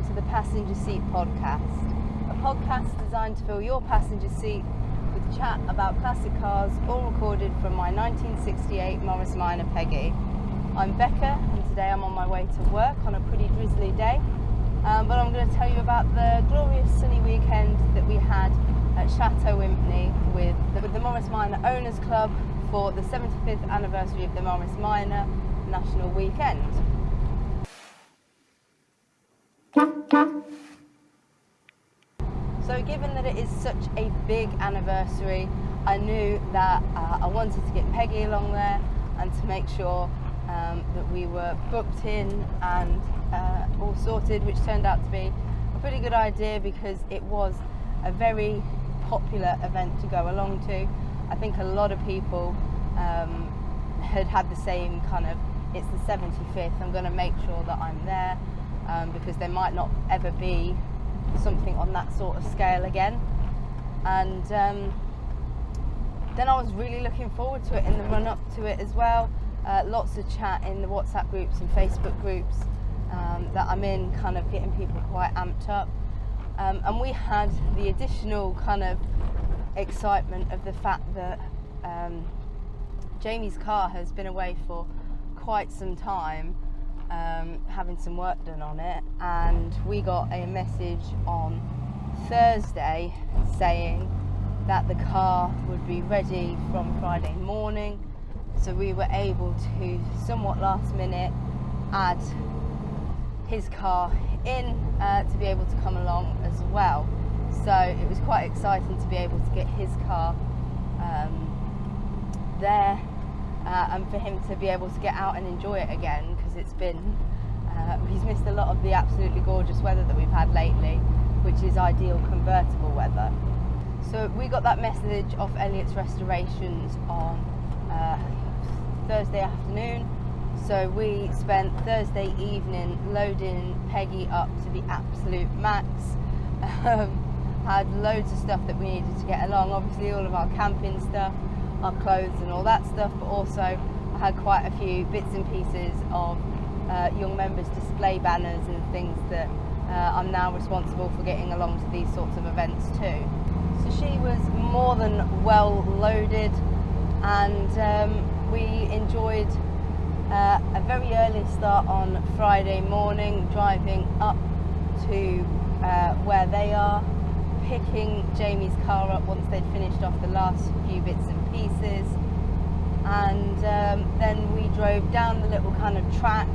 to the Passenger Seat Podcast, a podcast designed to fill your passenger seat with chat about classic cars, all recorded from my 1968 Morris Minor Peggy. I'm Becca, and today I'm on my way to work on a pretty drizzly day, but I'm going to tell you about the glorious sunny weekend that we had at Chateau Impney with the Morris Minor Owners Club for the 75th anniversary of the Morris Minor National Weekend. So given that it is such a big anniversary, I knew that I wanted to get Peggy along there and to make sure that we were booked in and all sorted, which turned out to be a pretty good idea because it was a very popular event to go along to. I think a lot of people had the same kind of, it's the 75th, I'm going to make sure that I'm there because there might not ever be something on that sort of scale again. And then I was really looking forward to it in the run up to it as well. Lots of chat in the WhatsApp groups and Facebook groups that I'm in, kind of getting people quite amped up. And we had the additional kind of excitement of the fact that Jamie's car has been away for quite some time, having some work done on it, and we got a message on Thursday saying that the car would be ready from Friday morning, so we were able to somewhat last minute add his car in to be able to come along as well. So it was quite exciting to be able to get his car there and for him to be able to get out and enjoy it again, because it's been he's missed a lot of the absolutely gorgeous weather that we've had lately, which is ideal convertible weather. So we got that message off Elliot's Restorations on Thursday afternoon. So we spent Thursday evening loading Peggy up to the absolute max. Had loads of stuff that we needed to get along, obviously all of our camping stuff, our clothes and all that stuff, but also I had quite a few bits and pieces of young members' display banners and things that I'm now responsible for getting along to these sorts of events too. So she was more than well loaded, and we enjoyed a very early start on Friday morning, driving up to where they are, picking Jamie's car up once they'd finished off the last few bits and pieces, and then we drove down the little kind of track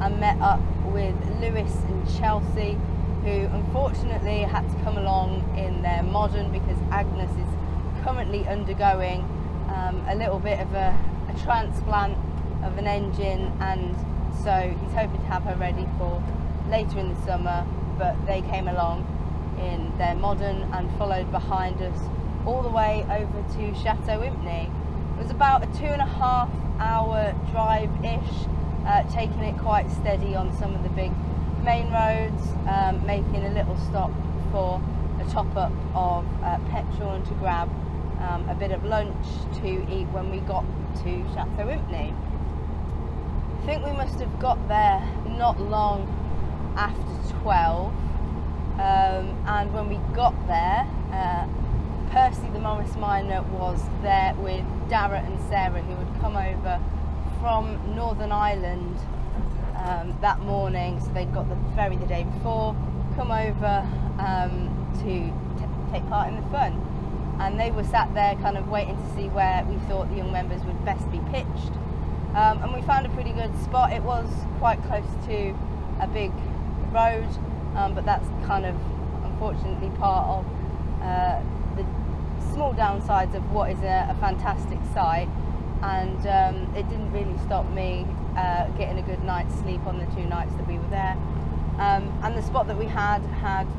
and met up with Lewis and Chelsea, who unfortunately had to come along in their modern because Agnes is currently undergoing a little bit of a transplant of an engine, and so he's hoping to have her ready for later in the summer, but they came along in their modern and followed behind us all the way over to Chateau Impney. It was about a 2.5 hour drive-ish, taking it quite steady on some of the big main roads, making a little stop for a top-up of petrol and to grab a bit of lunch to eat when we got to Chateau Impney. I think we must have got there not long after 12, and when we got there, Percy the Morris Minor was there with Dara and Sarah, who had come over from Northern Ireland that morning, so they'd got the ferry the day before, come over to take part in the fun, and they were sat there kind of waiting to see where we thought the young members would best be pitched. And we found a pretty good spot. It was quite close to a big road, but that's kind of unfortunately part of the small downsides of what is a fantastic site, and it didn't really stop me getting a good night's sleep on the 2 nights that we were there. And the spot that we had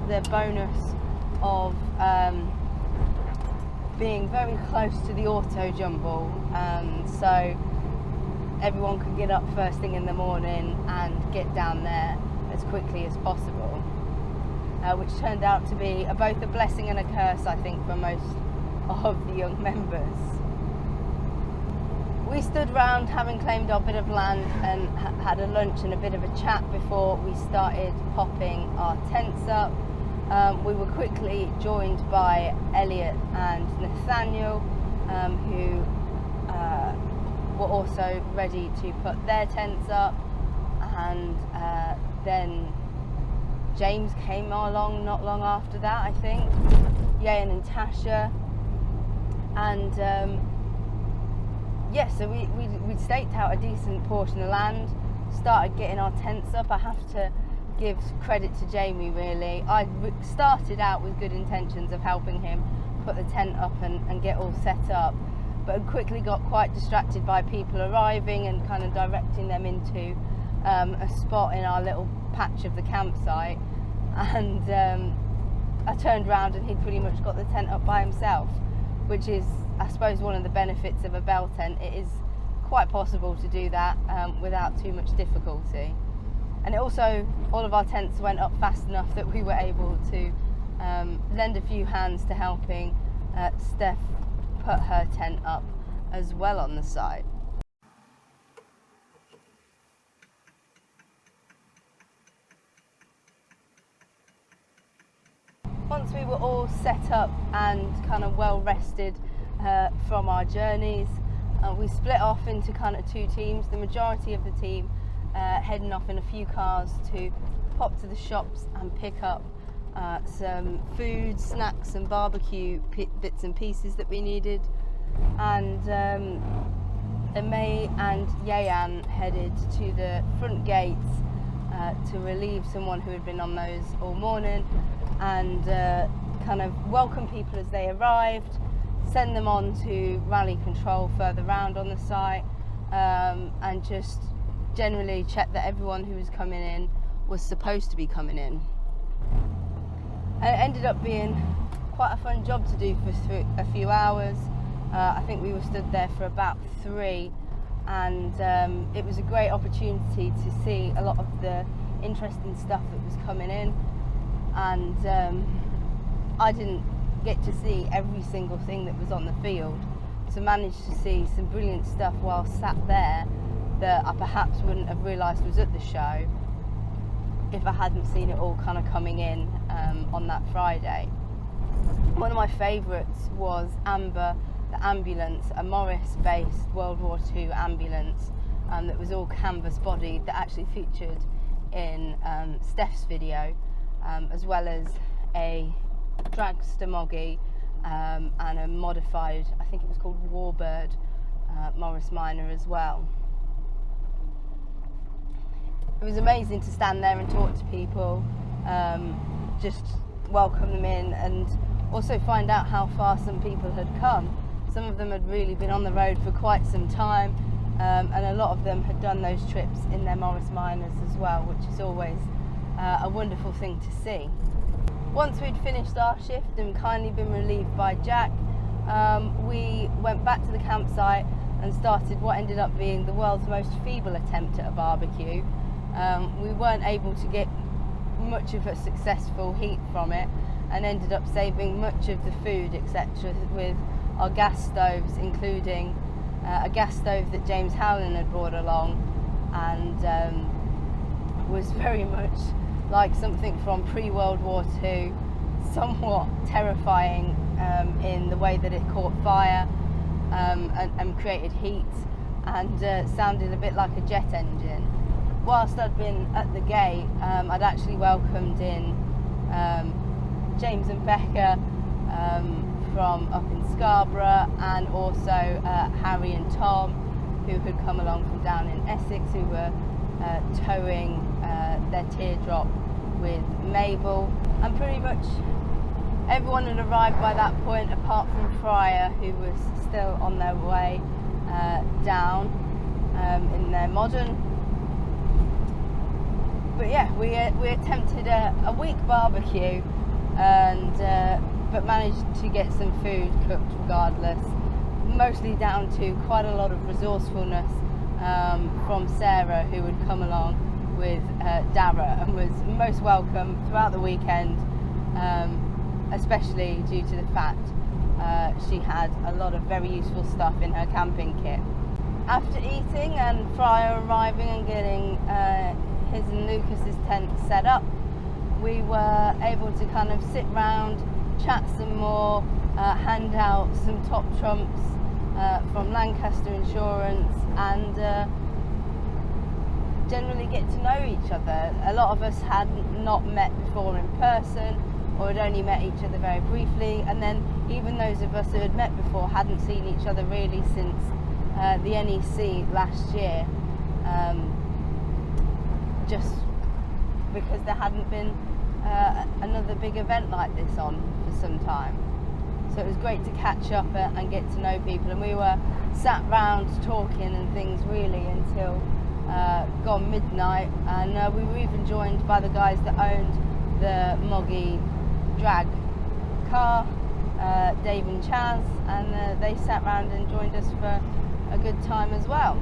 the bonus of being very close to the auto jumble, so everyone could get up first thing in the morning and get down there as quickly as possible, which turned out to be both a blessing and a curse, I think, for most of the young members. We stood round having claimed our bit of land and had a lunch and a bit of a chat before we started popping our tents up. We were quickly joined by Elliot and Nathaniel, who were also ready to put their tents up, and then James came along not long after that, I think, Yayan and Tasha, and so we'd staked out a decent portion of land, started getting our tents up. I have to give credit to Jamie, really. I started out with good intentions of helping him put the tent up and get all set up, but quickly got quite distracted by people arriving and kind of directing them into a spot in our little patch of the campsite, and I turned around and he'd pretty much got the tent up by himself, which is, I suppose, one of the benefits of a bell tent. It is quite possible to do that without too much difficulty. And it also, all of our tents went up fast enough that we were able to lend a few hands to helping Steph put her tent up as well on the site. Once we were all set up and kind of well rested from our journeys, we split off into kind of two teams. The majority of the team heading off in a few cars to pop to the shops and pick up some food, snacks and barbecue bits and pieces that we needed, and May and Yayan headed to the front gates to relieve someone who had been on those all morning, and kind of welcome people as they arrived, send them on to rally control further round on the site, and just generally check that everyone who was coming in was supposed to be coming in. And it ended up being quite a fun job to do for a few hours. I think we were stood there for about 3, and it was a great opportunity to see a lot of the interesting stuff that was coming in, and I didn't get to see every single thing that was on the field, so managed to see some brilliant stuff while sat there that I perhaps wouldn't have realised was at the show if I hadn't seen it all kind of coming in on that Friday. One of my favourites was Amber, the ambulance, a Morris-based World War II ambulance that was all canvas-bodied, that actually featured in Steph's video, as well as a dragster moggy and a modified, I think it was called Warbird, Morris Minor as well. It was amazing to stand there and talk to people, just welcome them in, and also find out how far some people had come. Some of them had really been on the road for quite some time, and a lot of them had done those trips in their Morris Minors as well, which is always a wonderful thing to see. Once we'd finished our shift and kindly been relieved by Jack, we went back to the campsite and started what ended up being the world's most feeble attempt at a barbecue. We weren't able to get much of a successful heat from it, and ended up saving much of the food, etc., with our gas stoves, including a gas stove that James Howland had brought along, and was very much like something from pre-World War II, somewhat terrifying in the way that it caught fire and created heat, and sounded a bit like a jet engine. Whilst I'd been at the gate, I'd actually welcomed in James and Becca from up in Scarborough, and also Harry and Tom, who had come along from down in Essex, who were towing their teardrop with Mabel. And pretty much everyone had arrived by that point, apart from Fryer, who was still on their way down in their modern. But yeah, we attempted a weak barbecue, and but managed to get some food cooked regardless, mostly down to quite a lot of resourcefulness from Sarah, who had come along with Dara and was most welcome throughout the weekend, especially due to the fact she had a lot of very useful stuff in her camping kit. After eating and Fryer arriving and getting his and Lucas's tent set up, we were able to kind of sit round, chat some more, hand out some top trumps from Lancaster Insurance, and generally get to know each other. A lot of us had not met before in person, or had only met each other very briefly, and then even those of us who had met before hadn't seen each other really since the NEC last year, just because there hadn't been another big event like this on for some time. So it was great to catch up and get to know people, and we were sat round talking and things really until gone midnight, and we were even joined by the guys that owned the Moggy drag car, Dave and Chaz, and they sat round and joined us for a good time as well.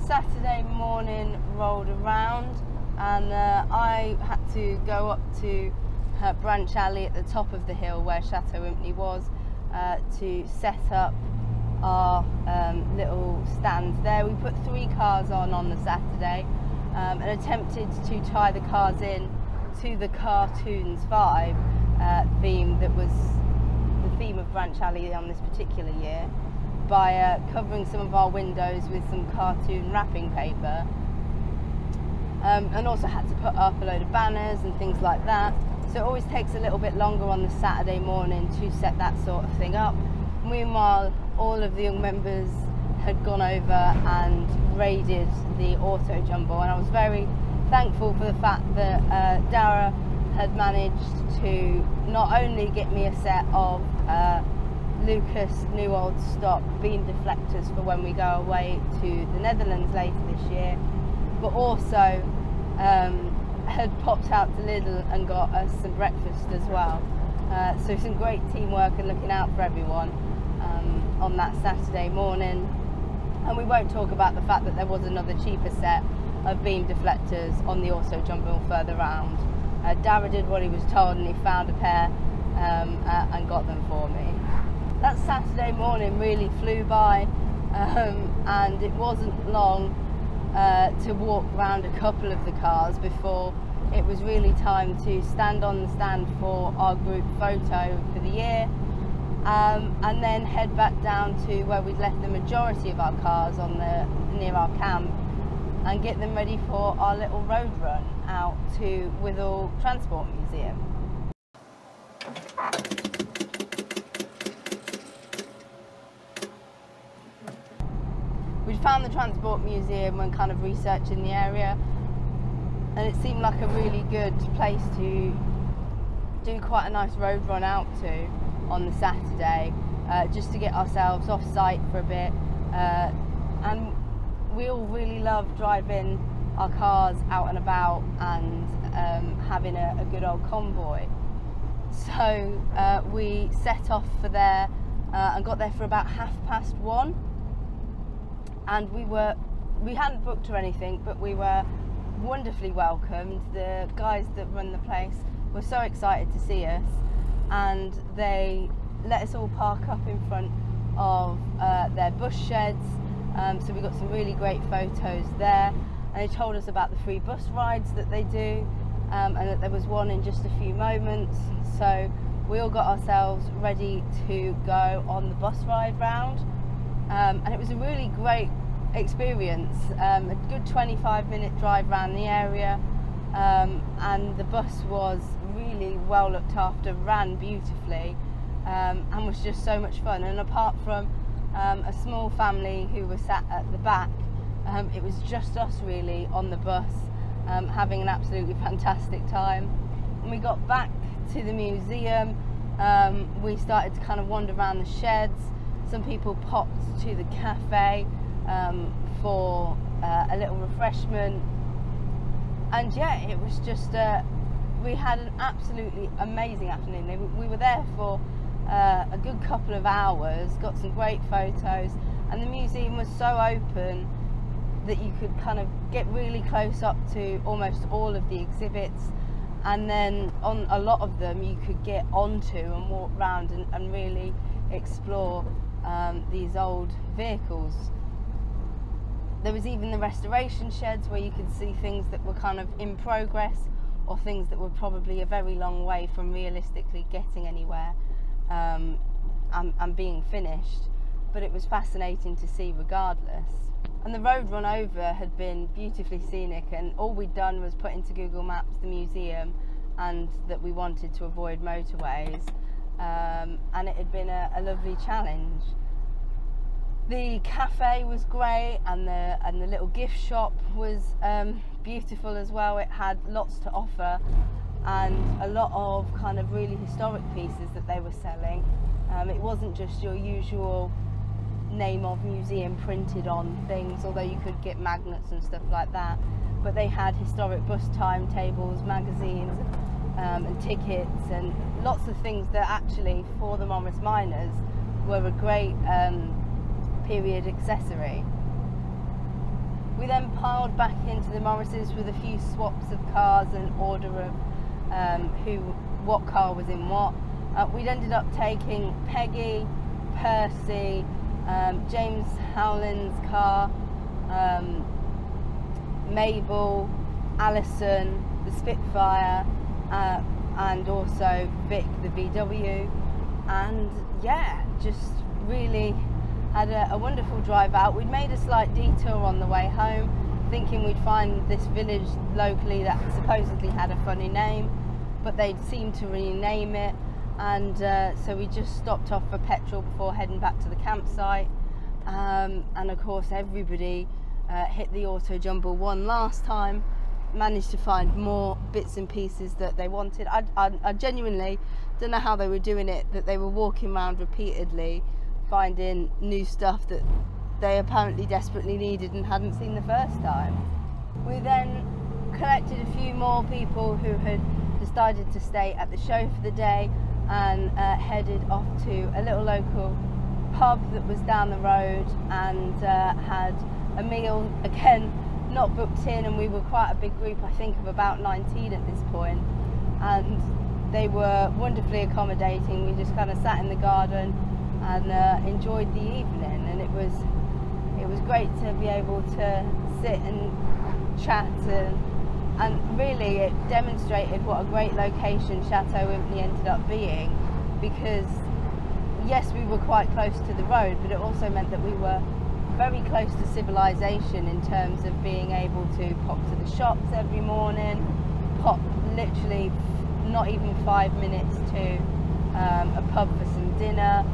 Saturday morning rolled around, and I had to go up to Branch Alley at the top of the hill where Chateau Impney was to set up our little stands there. We put 3 cars on the Saturday and attempted to tie the cars in to the Cartoons 5 theme that was the theme of Branch Alley on this particular year, by covering some of our windows with some cartoon wrapping paper, and also had to put up a load of banners and things like that. So it always takes a little bit longer on the Saturday morning to set that sort of thing up. Meanwhile, all of the young members had gone over and raided the Auto Jumbo, and I was very thankful for the fact that Dara had managed to not only get me a set of Lucas new old stock beam deflectors for when we go away to the Netherlands later this year, but also had popped out to Lidl and got us some breakfast as well. So some great teamwork and looking out for everyone on that Saturday morning. And we won't talk about the fact that there was another cheaper set of beam deflectors on the Auto Jumbo further round. Dara did what he was told, and he found a pair and got them for me. That Saturday morning really flew by, and it wasn't long to walk around a couple of the cars before it was really time to stand on the stand for our group photo for the year, and then head back down to where we'd left the majority of our cars near our camp, and get them ready for our little road run out to Withall Transport Museum. We'd found the Transport Museum when kind of researching the area, and it seemed like a really good place to do quite a nice road run out to on the Saturday, just to get ourselves off site for a bit, and we all really love driving our cars out and about and having a good old convoy. So we set off for there and got there for about 1:30, and we hadn't booked or anything, but we were wonderfully welcomed. The guys that run the place were so excited to see us, and they let us all park up in front of their bus sheds, so we got some really great photos there, and they told us about the free bus rides that they do, and that there was one in just a few moments. So we all got ourselves ready to go on the bus ride round, and it was a really great experience, a good 25-minute drive around the area, and the bus was really well looked after, ran beautifully, and was just so much fun. And apart from a small family who were sat at the back, it was just us really on the bus, having an absolutely fantastic time. When we got back to the museum, we started to kind of wander around the sheds. Some people popped to the cafe for a little refreshment, and yeah, it was just we had an absolutely amazing afternoon. We were there for a good couple of hours, got some great photos, and the museum was so open that you could kind of get really close up to almost all of the exhibits, and then on a lot of them you could get onto and walk around and really explore these old vehicles. There was even the restoration sheds where you could see things that were kind of in progress, or things that were probably a very long way from realistically getting anywhere and being finished, but it was fascinating to see regardless. And the road run over had been beautifully scenic, and all we'd done was put into Google Maps the museum and that we wanted to avoid motorways, and it had been a lovely challenge. The cafe was great, and the little gift shop was beautiful as well. It had lots to offer and a lot of kind of really historic pieces that they were selling. It wasn't just your usual name of museum printed on things, although you could get magnets and stuff like that, but they had historic bus timetables, magazines, and tickets, and lots of things that actually for the Morris miners were a great period accessory. We then piled back into the Morrises with a few swaps of cars and order of what car was in what. We'd ended up taking Peggy, Percy, James Howland's car, Mabel, Alison, the Spitfire, and also Vic, the VW, and yeah, just really had a wonderful drive out. We'd made a slight detour on the way home, thinking we'd find this village locally that supposedly had a funny name, but they'd seemed to rename it, and so we just stopped off for petrol before heading back to the campsite. And of course everybody hit the auto jumble one last time, managed to find more bits and pieces that they wanted. I genuinely don't know how they were doing it, that they were walking around repeatedly finding new stuff that they apparently desperately needed and hadn't seen the first time. We then collected a few more people who had decided to stay at the show for the day, and headed off to a little local pub that was down the road, and had a meal, again not booked in, and we were quite a big group, I think of about 19 at this point, and they were wonderfully accommodating. We just kind of sat in the garden and enjoyed the evening, and it was great to be able to sit and chat, and really it demonstrated what a great location Chateau Impney ended up being, because yes, we were quite close to the road, but it also meant that we were very close to civilization in terms of being able to pop to the shops every morning, pop literally not even 5 minutes to a pub for some dinner,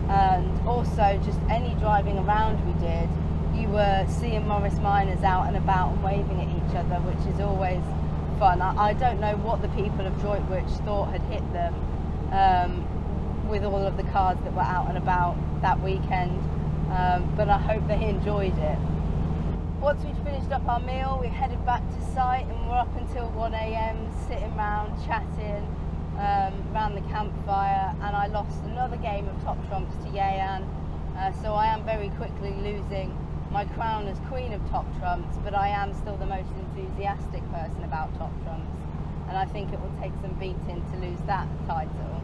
and also just any driving around we did, you were seeing Morris miners out and about and waving at each other, which is always fun. I don't know what the people of Droitwich thought had hit them with all of the cars that were out and about that weekend, but I hope they enjoyed it. Once we'd finished up our meal, we headed back to site, and we're up until 1 a.m. sitting around chatting around the campfire, and I lost another game of Top Trumps to Yeyan, so I am very quickly losing my crown as Queen of Top Trumps, but I am still the most enthusiastic person about Top Trumps, and I think it will take some beating to lose that title.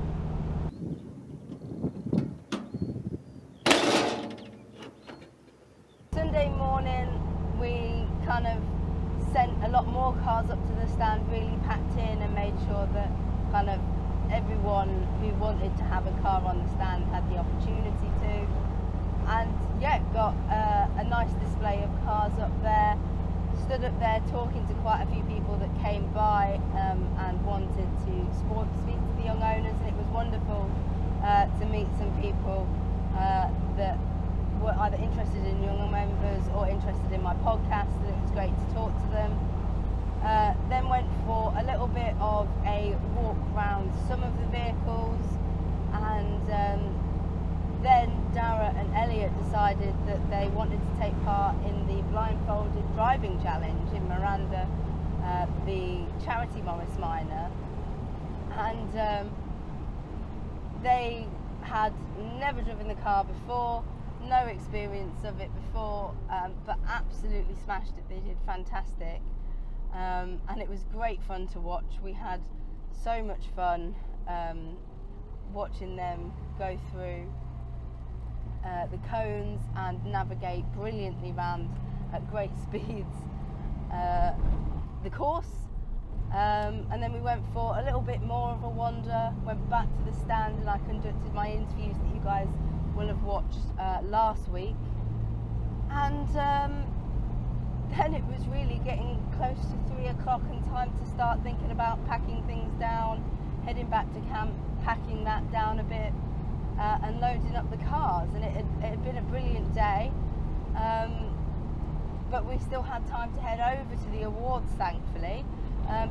Sunday morning we kind of sent a lot more cars up to the stand, really packed in, and made sure that kind of everyone who wanted to have a car on the stand had the opportunity to, and yeah, got a nice display of cars up there. Stood up there talking to quite a few people that came by and wanted to speak to the young owners, and it was wonderful to meet some people that were either interested in younger members or interested in my podcast, and it was great to talk to them. Then went for a little bit of a walk around some of the vehicles, and then Dara and Elliot decided that they wanted to take part in the blindfolded driving challenge in Miranda, the charity Morris Minor, and they had never driven the car before, no experience of it before, but absolutely smashed it. They did fantastic, and it was great fun to watch. We had so much fun watching them go through the cones and navigate brilliantly round at great speeds the course. And then we went for a little bit more of a wander, went back to the stand, and I conducted my interviews that you guys will have watched last week. And then it was really getting close to 3 o'clock and time to start thinking about packing things down, heading back to camp, packing that down a bit, and loading up the cars. And it had been a brilliant day, but we still had time to head over to the awards, thankfully,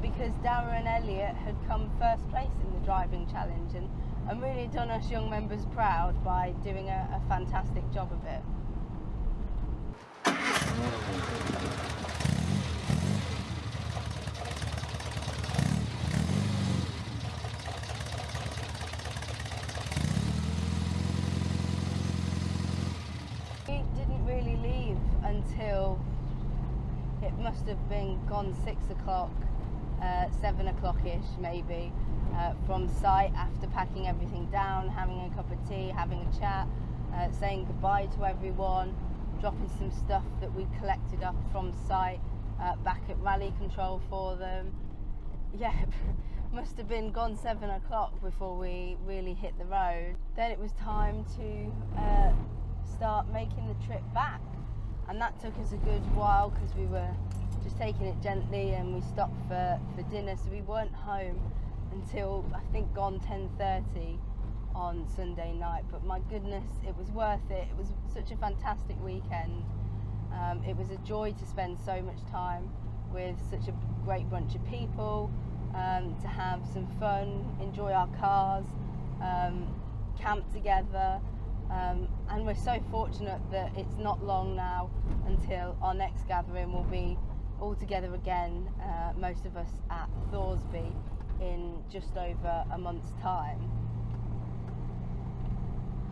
because Dara and Elliot had come first place in the driving challenge and really done us young members proud by doing a fantastic job of it. We didn't really leave until it must have been gone 6 o'clock, 7 o'clock-ish maybe, from site, after packing everything down, having a cup of tea, having a chat, saying goodbye to everyone, dropping some stuff that we collected up from site back at rally control for them. Yeah, must have been gone 7 o'clock before we really hit the road. Then it was time to start making the trip back, and that took us a good while because we were just taking it gently, and we stopped for dinner, so we weren't home until I think gone 10:30 on Sunday night. But my goodness, it was worth it. It was such a fantastic weekend. It was a joy to spend so much time with such a great bunch of people, to have some fun, enjoy our cars, camp together, and we're so fortunate that it's not long now until our next gathering will be all together again, most of us at Thorsby, in just over a month's time.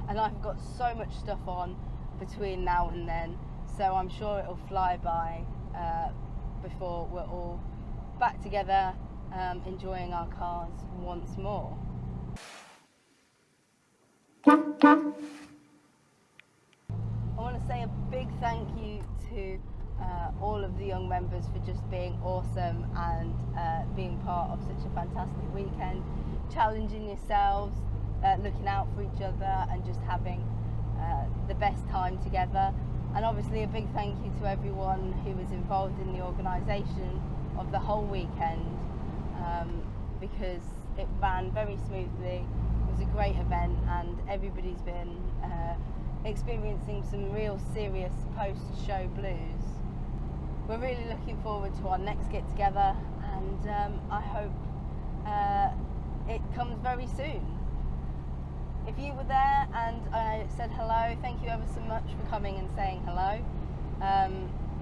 And I've got so much stuff on between now and then, so I'm sure it'll fly by before we're all back together, enjoying our cars once more. I want to say a big thank you to all of the young members for just being awesome and being part of such a fantastic weekend, challenging yourselves, looking out for each other, and just having the best time together. And obviously a big thank you to everyone who was involved in the organisation of the whole weekend, because it ran very smoothly. It was a great event, and everybody's been experiencing some real serious post-show blues. We're really looking forward to our next get together, and I hope it comes very soon. If you were there and I said hello, thank you ever so much for coming and saying hello.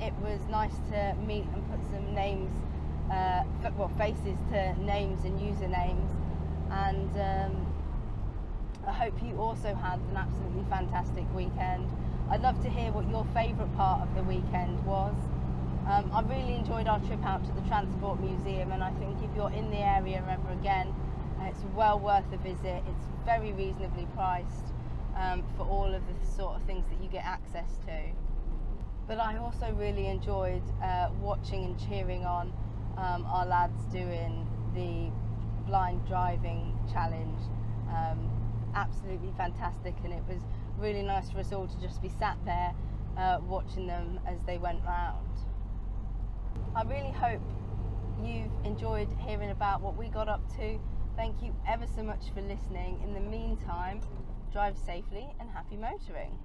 It was nice to meet and put some names, faces to names and usernames, and I hope you also had an absolutely fantastic weekend. I'd love to hear what your favourite part of the weekend was. I really enjoyed our trip out to the Transport Museum, and I think if you're in the area ever again, it's well worth a visit. It's very reasonably priced for all of the sort of things that you get access to. But I also really enjoyed watching and cheering on our lads doing the blind driving challenge. Absolutely fantastic, and it was really nice for us all to just be sat there watching them as they went round. I really hope you've enjoyed hearing about what we got up to. Thank you ever so much for listening. In the meantime, drive safely and happy motoring.